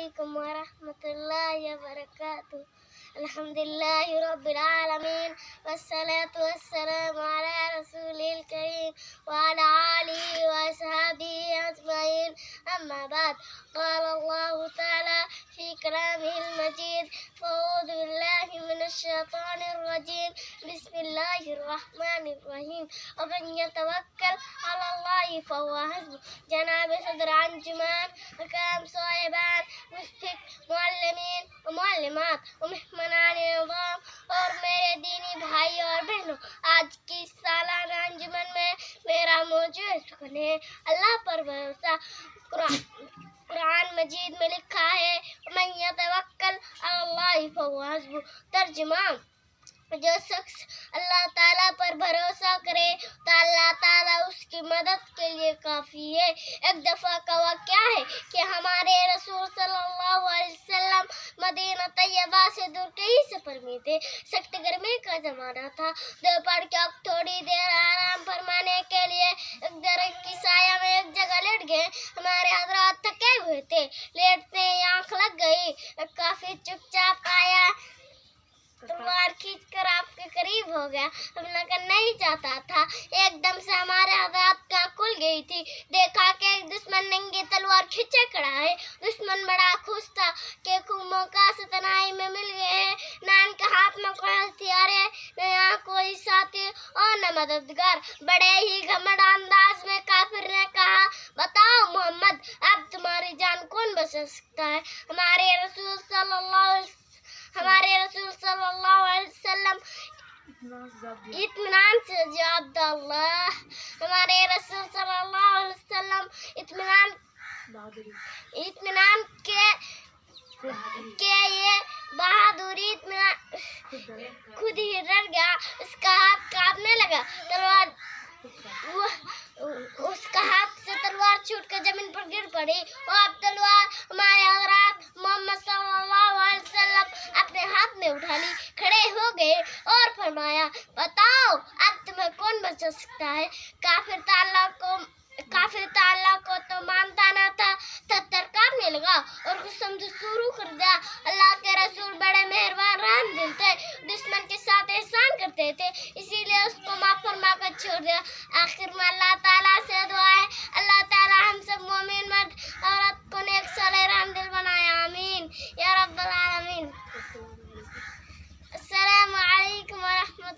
अलैकुम व रहमतुल्लाहि व बरकातुहू। अल्हम्दुलिल्लाहि रब्बिल आलमीन वस्सलातु वस्सलामु अला रसूलिल करीम व अला आलिहि व अस्हाबिहि अजमईन। अम्मा बाद, क़ाल अल्लाहु तआला फ़ी कलामिहिल मजीद, फ़अऊज़ु बिल्लाहि मिनश शैतानिर रजीम, बिस्मिल्लाहिर रहमानिर रहीम। वमन यतवक्कल अलल्लाहि फ़हुव हस्बुह। जनाब सदर अंजुमन, हकाम साहिबान, मुश्फिक मुअल्लिमीन व मुअल्लिमात व मेहमानान इज़ाम और मेरे दीनी भाई और बहनों, आज की सालाना अंजुमन में मेरा मौजूद सुकून है। अल्लाह पर भरोसा। कुरान मजीद में लिखा है, मन यतवक्कल अलल्लाहि फ़हुव हस्बुह। तर्जुमा, जो शख्स अल्लाह ताला पर भरोसा करे तो अल्लाह ताला उसकी मदद के लिए काफ़ी है। एक दफ़ा का वाक़या है कि हमारे रसूल सल्लल्लाहु अलैहि वसल्लम मदीना तैयबा से दूर कई सफ़र में थे। सख्त गर्मी का ज़माना था। दोपहर के वक्त थोड़ी देर आराम फरमाने के लिए एक दरख्त की साया में एक जगह लेट गए। हमारे हज़रात थके हुए थे। लेटते ही आँख लग गई। काफ़ी चुपचाप आया, तलवार खींचकर आपके करीब हो गया। हमला करना नहीं चाहता था। एकदम से हमारे हज़रात की आँख खुल गई थी। देखा कि एक दुश्मन नंगी तलवार खींचे खड़ा है। दुश्मन बड़ा खुश था कि खूब मौका से तनाई में मिल गए हैं। न इनके हाथ में कोई हथियार है, न यहाँ कोई साथी और न मददगार। बड़े ही घमंड अंदाज में काफिर ने कहा, बताओ मोहम्मद, अब तुम्हारी जान कौन बचा सकता है? हमारे रसूल सल्लल्लाहु अलैहि वसल्लम इत्मीनान से जवाब दो। अल्लाह, हमारे रसूल सल्लल्लाहु अलैहि वसल्लम इत्मीनान के ये बहादुरी खुद ही डर गया। उसका हाथ कांपने लगा। उसका हाथ से तलवार छूटकर जमीन पर गिर पड़ी। और अब तलवार हमारे हज़रत मोहम्मद सल्लल्लाहु अलैहि वसल्लम अपने हाथ में उठा ली, खड़े हो गए और फरमाया, बताओ अब तुम्हें कौन बचा सकता है? काफिर अल्लाह को तो मानता न था, थर-थर कांपने लगा और कुछ समझ शुरू कर दिया। अल्लाह के रसूल बड़े मेहरबान रहम दिल थे, दुश्मन के साथ एहसान करते थे, इसीलिए उसको माफ फरमा कर छोड़ दिया। आखिर में अल्लाह ताला से दुआ है, अल्लाह ताला हम सब मोमिन मर्द औरत को नेक साले रहम दिल बनाए। आमीन या रब्बल आलमीन। अस्सलामु अलैकुम व रहमतुल्लाह।